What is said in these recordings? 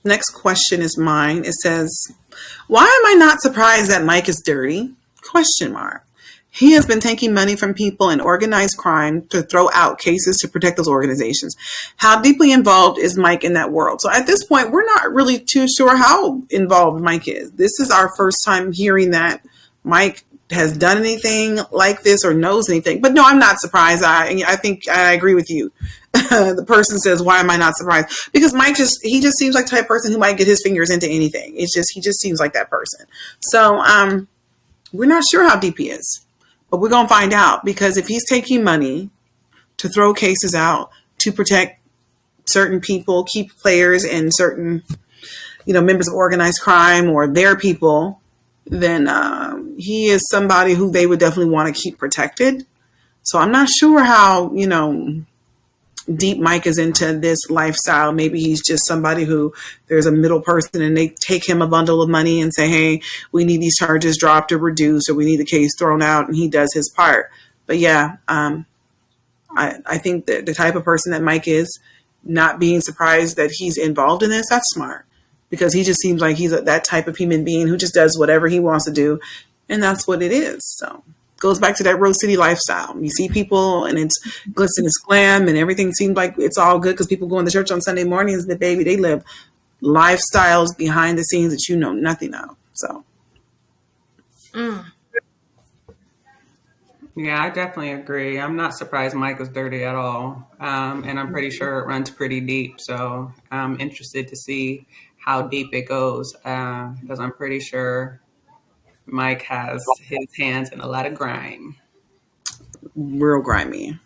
next question is mine. It says, why am I not surprised that Mike is dirty? Question mark. He has been taking money from people in organized crime to throw out cases to protect those organizations. How deeply involved is Mike in that world? So at this point, we're not really too sure how involved Mike is. This is our first time hearing that Mike has done anything like this or knows anything. But no, I'm not surprised. I think I agree with you. The person says, why am I not surprised? Because Mike he just seems like the type of person who might get his fingers into anything. He just seems like that person. So we're not sure how deep he is. But we're going to find out, because if he's taking money to throw cases out to protect certain people, key players, and certain, members of organized crime or their people, then he is somebody who they would definitely want to keep protected. So I'm not sure how, deep Mike is into this lifestyle. Maybe he's just somebody who there's a middle person and they take him a bundle of money and say, hey, we need these charges dropped or reduced, or we need the case thrown out, and he does his part. But yeah, I think that the type of person that Mike is, not being surprised that he's involved in this, that's smart, because he just seems like he's that type of human being who just does whatever he wants to do. And that's what it is. So goes back to that Rose City lifestyle. You see people and it's glitz and it's glam and everything seems like it's all good because people go in the church on Sunday mornings, but baby, they live lifestyles behind the scenes that you know nothing of. So. Yeah, I definitely agree. I'm not surprised Mike was dirty at all. And I'm pretty sure it runs pretty deep. So I'm interested to see how deep it goes, because I'm pretty sure Mike has his hands in a lot of grime. Real grimy.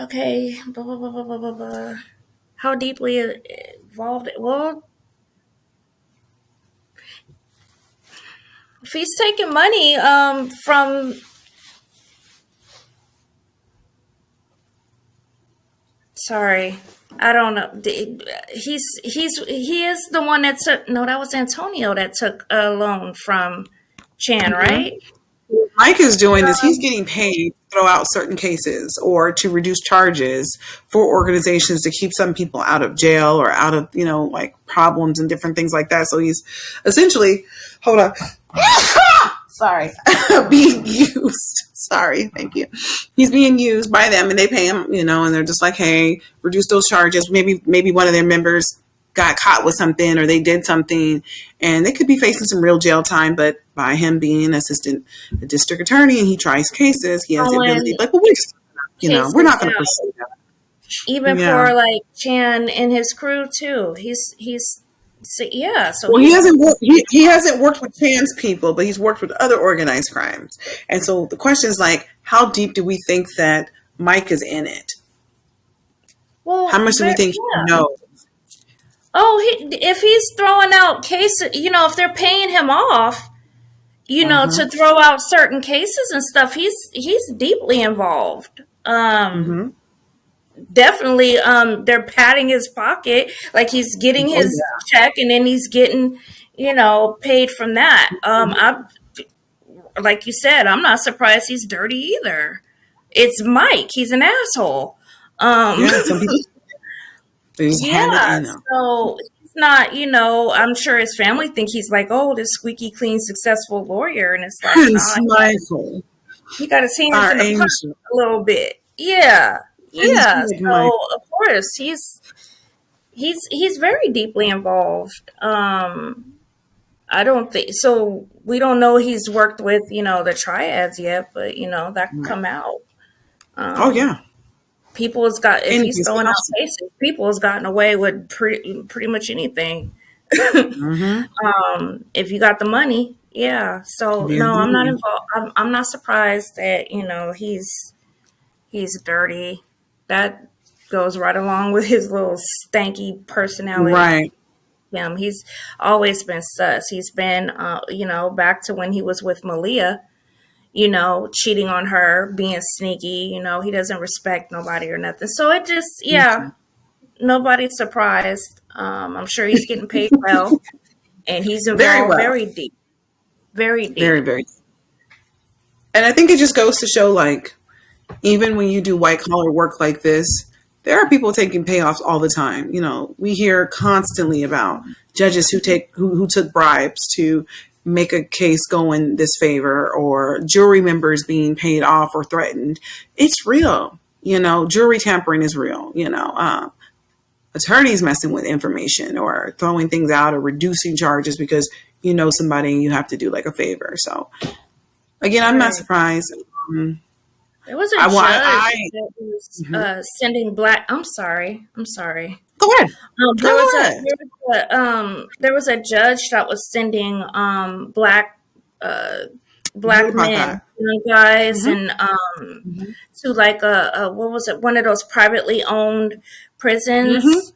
Okay. Blah, blah, blah, blah, blah, blah. How deeply involved? Well, if he's taking money from... Sorry, I don't know. He is the one that took. No, that was Antonio that took a loan from Chan, right? Mike is doing this. He's getting paid to throw out certain cases or to reduce charges for organizations to keep some people out of jail or out of, like problems and different things like that. So he's essentially, hold on. Sorry, being used. Sorry, thank you. He's being used by them and they pay him, and they're just like, hey, reduce those charges. Maybe one of their members got caught with something or they did something and they could be facing some real jail time. But by him being an assistant district attorney and he tries cases, he has the ability, like, well, we're not going to pursue that. Even for like Chan and his crew too. So he hasn't worked with trans people, but he's worked with other organized crimes. And so the question is like, how deep do we think that Mike is in it? Well, how much do we think he knows? Oh, if he's throwing out cases, if they're paying him off, to throw out certain cases and stuff, he's deeply involved. Definitely, they're patting his pocket, like he's getting his check and then he's getting, paid from that. Like you said, I'm not surprised he's dirty either. It's Mike. He's an asshole. Some people, they just hand it, so he's not, I'm sure his family think he's like, oh, this squeaky clean, successful lawyer. And it's like, Michael. You got to see him in the front a little bit. Yeah. Yeah, so of course he's very deeply involved. I don't think so. We don't know he's worked with the triads yet, but that could come out. People has got if he's throwing out cases, people has gotten away with pretty much anything. If you got the money, yeah. So no, I'm not involved. I'm not surprised that he's dirty. That goes right along with his little stanky personality. Right. He's always been sus. He's been, back to when he was with Malia, cheating on her, being sneaky. He doesn't respect nobody or nothing. So it just, nobody's surprised. I'm sure he's getting paid well, and he's involved very deep. Very deep. Very, very. And I think it just goes to show, like, even when you do white collar work like this, there are people taking payoffs all the time. You know, we hear constantly about judges who took bribes to make a case go in this favor, or jury members being paid off or threatened. It's real. You know, jury tampering is real. You know, attorneys messing with information or throwing things out or reducing charges because you know somebody and you have to do like a favor. So again, I'm not surprised. There was a judge that was sending black. I'm sorry. Go ahead. There was a judge that was sending black men, young guys, and to like a what was it? One of those privately owned prisons.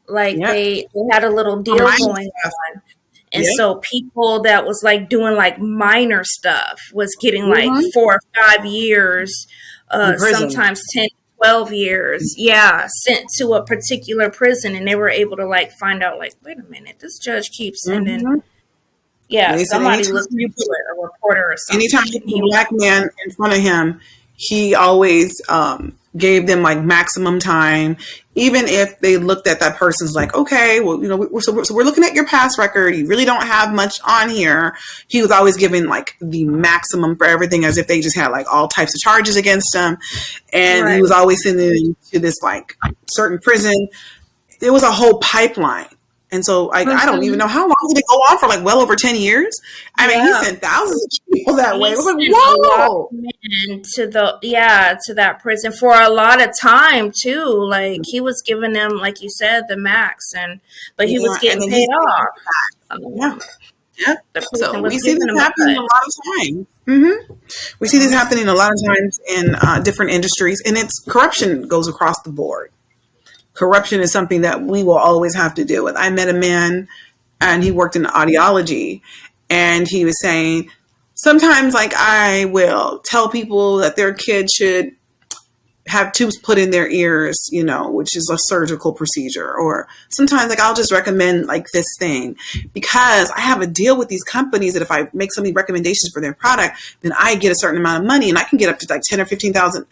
Like they had a little deal going on. And so people that was like doing like minor stuff was getting like 4 or 5 years, sometimes 10, 12 years. Yeah. Sent to a particular prison, and they were able to like find out like, wait a minute, this judge keeps sending. Yeah. Somebody looked into it, a reporter or something. Anytime you put a black man in front of him, he always, gave them like maximum time, even if they looked at that person's like, okay, well, you know, we're looking at your past record. You really don't have much on here. He was always giving like the maximum for everything, as if they just had like all types of charges against him. And he was always sending them to this like certain prison. It was a whole pipeline. And so I don't even know how long did it go on for, like well over 10 years. I mean, he sent thousands of people that way. It was like, whoa. To that prison for a lot of time too. Like he was giving them, like you said, the max, but he was getting paid off. So we see this happening a lot of times. We see this happening a lot of times in different industries, and it's corruption goes across the board. Corruption is something that we will always have to deal with. I met a man and he worked in audiology, and he was saying, sometimes like I will tell people that their kids should have tubes put in their ears, you know, which is a surgical procedure. Or sometimes like I'll just recommend like this thing because I have a deal with these companies that if I make so many recommendations for their product, then I get a certain amount of money, and I can get up to like 10 or 15,000.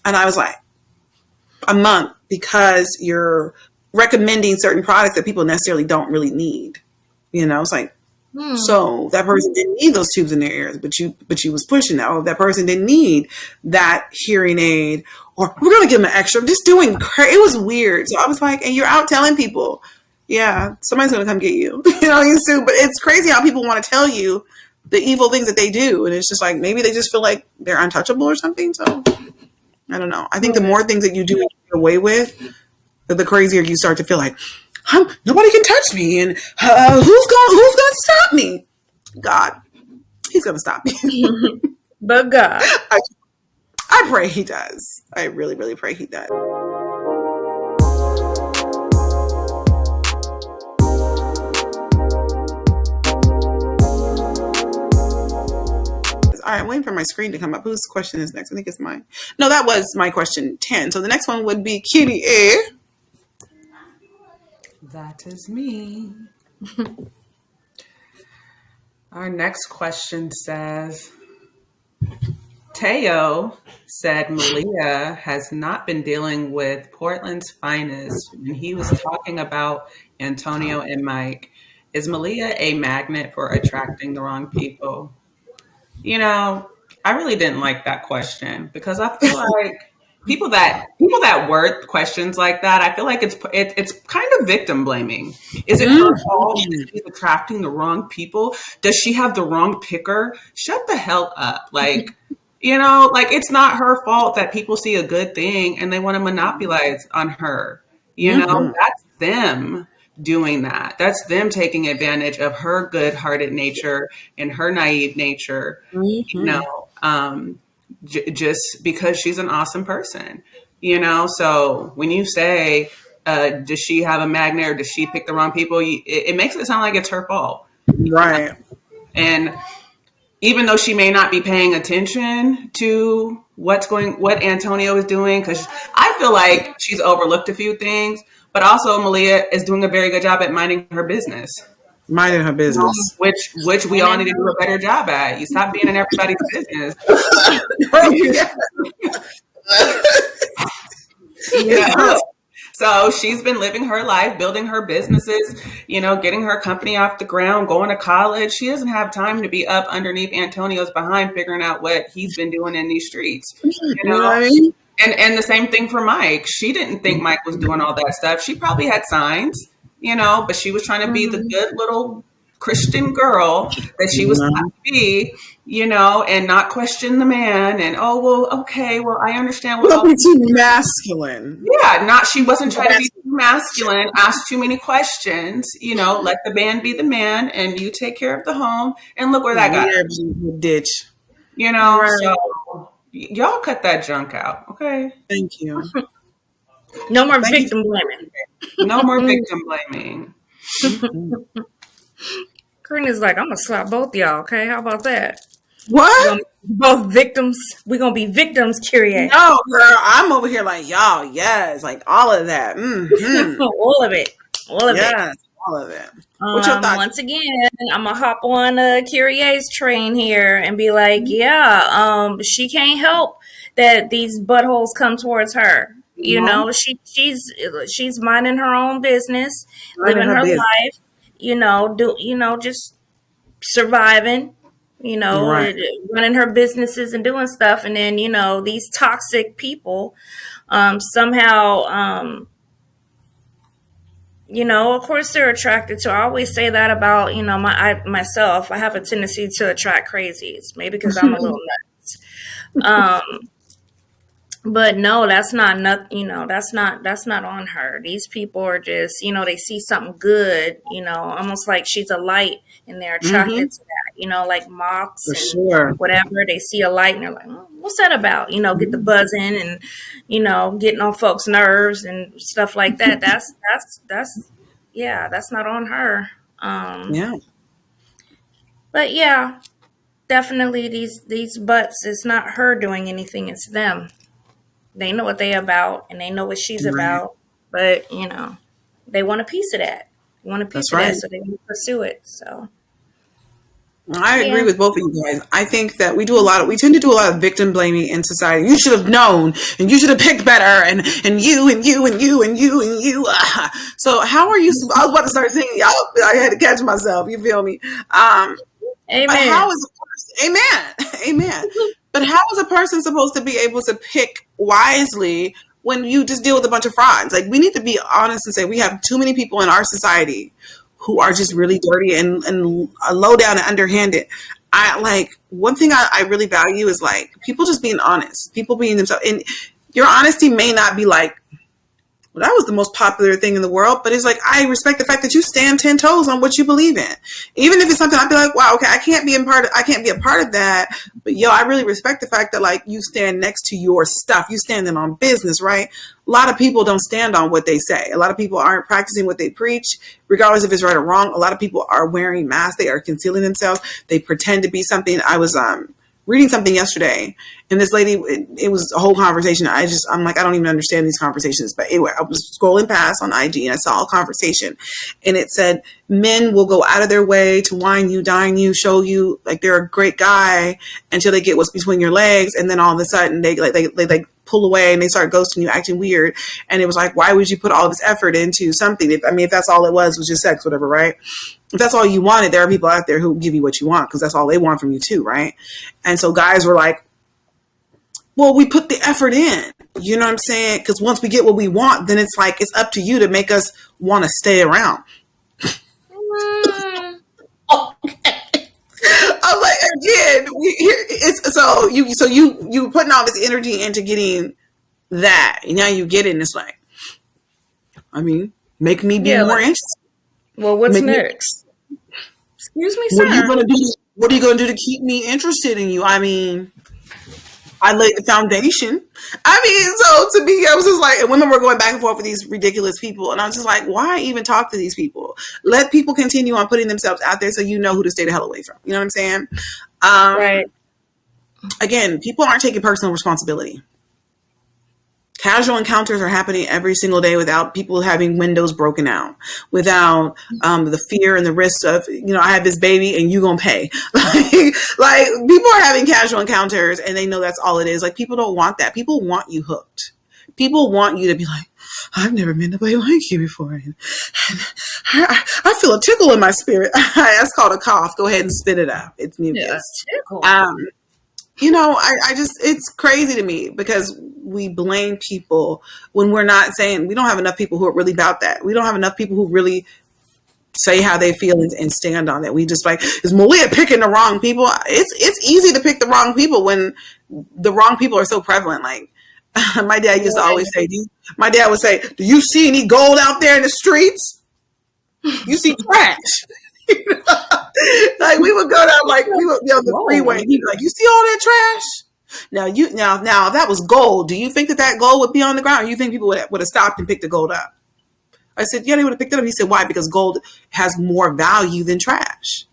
And I was like, a month, because you're recommending certain products that people necessarily don't really need. You know, it's like, so that person didn't need those tubes in their ears, but you was pushing that. Or that person didn't need that hearing aid, or we're going to give them an extra. Just doing it was weird. So I was like, and you're out telling people, yeah, somebody's going to come get you. You know, but it's crazy how people want to tell you the evil things that they do. And it's just like, maybe they just feel like they're untouchable or something. So I don't know. I think the more things that you do and get away with, the crazier you start to feel like, nobody can touch me, and who's going to stop me? God, He's going to stop me. But God, I pray He does. I really, really pray He does. All right, I'm waiting for my screen to come up. Whose question is next? I think it's mine. No, that was my question 10. So the next one would be Kitty A. That is me. Our next question says, Teo said Malia has not been dealing with Portland's finest when he was talking about Antonio and Mike. Is Malia a magnet for attracting the wrong people? You know, I really didn't like that question because I feel like people that word questions like that, I feel like it's kind of victim blaming. Is it her fault that she's attracting the wrong people? Does she have the wrong picker? Shut the hell up. Like, you know, like it's not her fault that people see a good thing and they want to monopolize on her. You know, that's them doing that. That's them taking advantage of her good-hearted nature and her naive nature, you know, just because she's an awesome person, you know? So when you say, does she have a magnet or does she pick the wrong people? It makes it sound like it's her fault. Right. And even though she may not be paying attention to what Antonio is doing, because I feel like she's overlooked a few things, but also Malia is doing a very good job at minding her business. minding her business. Which we all need to do a better job at. You stop being in everybody's business. Yeah. So she's been living her life, building her businesses, getting her company off the ground, going to college. She doesn't have time to be up underneath Antonio's behind figuring out what he's been doing in these streets. You know what I mean? And the same thing for Mike. She didn't think Mike was doing all that stuff. She probably had signs, but she was trying to be the good little Christian girl that she was taught to be, and not question the man. And I understand. Don't be too masculine. Yeah, she wasn't trying to be too masculine, ask too many questions. Let the man be the man, and you take care of the home. And look where that got. Ditch. So y'all cut that junk out, okay? Thank you. No more victim blaming. No more victim blaming. Corinne's like, I'm gonna slap both y'all, okay? How about that? What? Both victims. We're gonna be victims, Kyrie. No, girl. I'm over here like, y'all, yes. Like all of that. Mm-hmm. All of it. All of it. All of it. What's your thoughts? Once again, I'm gonna hop on Kyrie's train here and be like, she can't help that these buttholes come towards her. She's minding her own business, living her life. Just surviving. Running her businesses and doing stuff, and then these toxic people somehow. Of course they're attracted to. I always say that about, myself. I have a tendency to attract crazies, maybe because I'm a little nuts. But no, that's not that's not on her. These people are just, they see something good, almost like she's a light and they're attracted to that, like moths and whatever. They see a light and they're like, what's that about? Get the buzzing and, getting on folks' nerves and stuff like that. That's not on her. But yeah, definitely these butts, it's not her doing anything, it's them. They know what they about and they know what she's about, but they want a piece of that. They want a piece of that, so they want to pursue it. So I agree with both of you guys. I think that we tend to do a lot of victim blaming in society. You should have known, and you should have picked better, and you. So how are you? I was about to start singing, y'all. I had to catch myself. You feel me? Amen. Amen. But how is a person supposed to be able to pick wisely when you just deal with a bunch of frauds? Like, we need to be honest and say we have too many people in our society who are just really dirty and low down and underhanded. One thing I really value is like people just being honest, people being themselves. And your honesty may not be like, well, that was the most popular thing in the world, but it's like, I respect the fact that you stand 10 toes on what you believe in. Even if it's something I'd be like, wow, okay, I can't be a part of that. But I really respect the fact that like you stand next to your stuff. You standing on business, right? A lot of people don't stand on what they say. A lot of people aren't practicing what they preach, regardless if it's right or wrong. A lot of people are wearing masks. They are concealing themselves. They pretend to be something. I was reading something yesterday, and this lady, it was a whole conversation. I'm like, I don't even understand these conversations. But anyway, I was scrolling past on IG and I saw a conversation, and it said men will go out of their way to wine you, dine you, show you like they're a great guy until they get what's between your legs, and then all of a sudden they pull away and they start ghosting you, acting weird. And it was like, why would you put all this effort into something? If that's all it was just sex, whatever, right? If that's all you wanted, there are people out there who give you what you want because that's all they want from you too, right? And so guys were like, well, we put the effort in, you know what I'm saying? Because once we get what we want, then it's like, it's up to you to make us want to stay around. Okay. I'm like, again, you putting all this energy into getting that, and now you get it, and it's like, make me be more interested. Well, what's next? Excuse me, sir. What are you going to do to keep me interested in you? I laid the foundation. So to me, I was just like, and women were going back and forth with these ridiculous people. And I was just like, why even talk to these people? Let people continue on putting themselves out there so you know who to stay the hell away from. You know what I'm saying? Right. Again, people aren't taking personal responsibility. Casual encounters are happening every single day without people having windows broken out, without the fear and the risk of, I have this baby and you gonna pay. like people are having casual encounters and they know that's all it is. Like people don't want that. People want you hooked. People want you to be like, I've never met nobody like you before. And I feel a tickle in my spirit. That's called a cough. Go ahead and spit it out. It's mucus. Yeah, I just, it's crazy to me because we blame people when we're not saying, we don't have enough people who are really about that. We don't have enough people who really say how they feel and stand on it. We just like, is Malia picking the wrong people? It's easy to pick the wrong people when the wrong people are so prevalent. Like my dad used to always say, my dad would say, do you see any gold out there in the streets? You see trash. Like we would go down, like we would the freeway. And he'd be like, "You see all that trash? Now if that was gold, do you think that gold would be on the ground? Or you think people would have stopped and picked the gold up?" I said, "Yeah, they would have picked it up." He said, "Why? Because gold has more value than trash."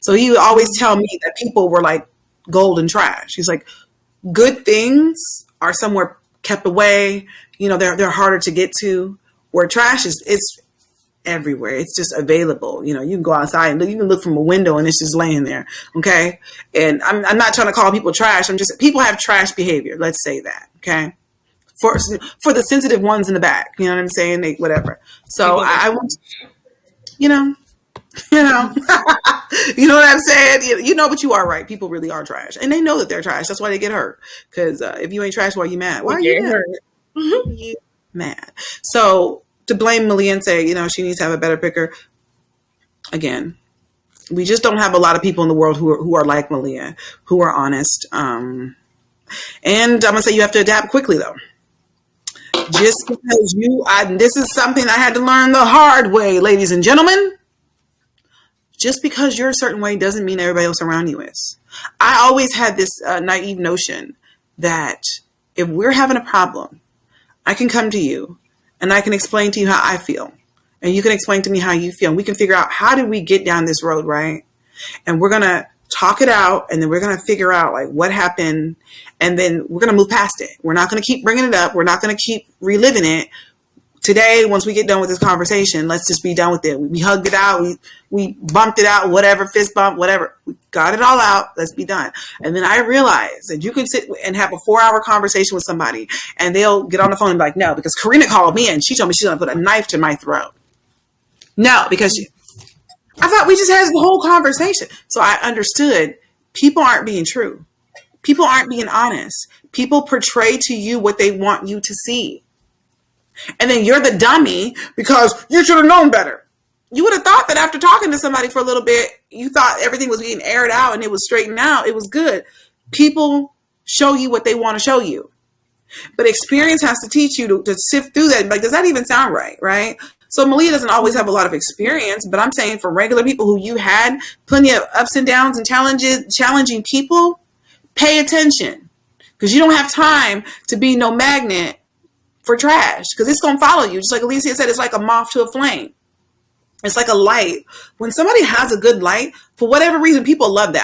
So he would always tell me that people were like gold and trash. He's like, good things are somewhere kept away. They're harder to get to. Where trash it's everywhere. It's just available. You can go outside and you can look from a window and it's just laying there. Okay. And I'm not trying to call people trash. People have trash behavior. Let's say that. Okay. For the sensitive ones in the back, you know what I'm saying? Whatever. So I want, you know what I'm saying? But you are right. People really are trash and they know that they're trash. That's why they get hurt. Cause if you ain't trash, why are you mad? Why are you mad? Mm-hmm. You mad. So, to blame Malia and say, she needs to have a better picker. Again, we just don't have a lot of people in the world who are like Malia, who are honest. And I'm going to say you have to adapt quickly, though. Just because this is something I had to learn the hard way, ladies and gentlemen. Just because you're a certain way doesn't mean everybody else around you is. I always had this naive notion that if we're having a problem, I can come to you and I can explain to you how I feel. And you can explain to me how you feel. And we can figure out how did we get down this road, right? And we're going to talk it out. And then we're going to figure out like what happened. And then we're going to move past it. We're not going to keep bringing it up. We're not going to keep reliving it. Today, once we get done with this conversation, let's just be done with it. We hugged it out. We bumped it out, whatever, fist bump, whatever. We got it all out. Let's be done. And then I realized that you can sit and have a 4-hour conversation with somebody and they'll get on the phone and be like, no, because Karina called me and she told me she's going to put a knife to my throat. No, because I thought we just had the whole conversation. So I understood people aren't being true. People aren't being honest. People portray to you what they want you to see. And then you're the dummy because you should have known better. You would have thought that after talking to somebody for a little bit, you thought everything was being aired out and it was straightened out. It was good. People show you what they want to show you. But experience has to teach you to sift through that. Like, does that even sound right? Right? So Malia doesn't always have a lot of experience, but I'm saying for regular people who you had plenty of ups and downs and challenging people, pay attention because you don't have time to be no magnet for trash because it's going to follow you. Just like Alicia said, it's like a moth to a flame. It's like a light. When somebody has a good light, for whatever reason, people love that.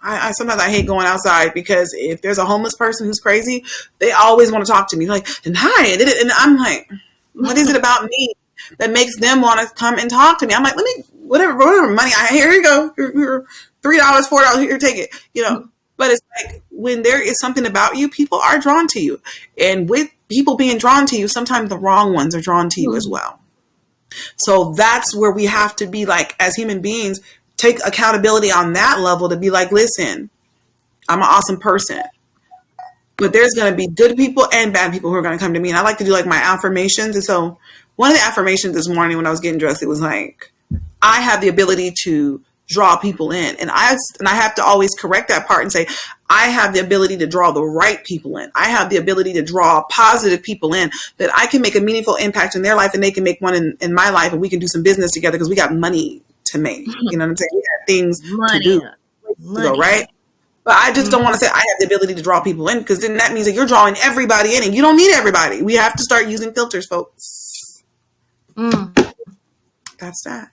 I sometimes I hate going outside because if there's a homeless person who's crazy, they always want to talk to me. Like, and hi. And I'm like, what is it about me that makes them want to come and talk to me? I'm like, let me, whatever money here you go. $3, $4, here, take it, But it's like when there is something about you, people are drawn to you. And with people being drawn to you, sometimes the wrong ones are drawn to you as well. So that's where we have to be like, as human beings, take accountability on that level to be like, listen, I'm an awesome person. But there's going to be good people and bad people who are going to come to me. And I like to do like my affirmations. And so one of the affirmations this morning when I was getting dressed, it was like, I have the ability to draw people in. And I have to always correct that part and say, I have the ability to draw the right people in. I have the ability to draw positive people in that I can make a meaningful impact in their life and they can make one in my life and we can do some business together because we got money to make. You know what I'm saying? We got things to do. Right? But I just don't want to say I have the ability to draw people in because then that means that you're drawing everybody in and you don't need everybody. We have to start using filters, folks. That's that.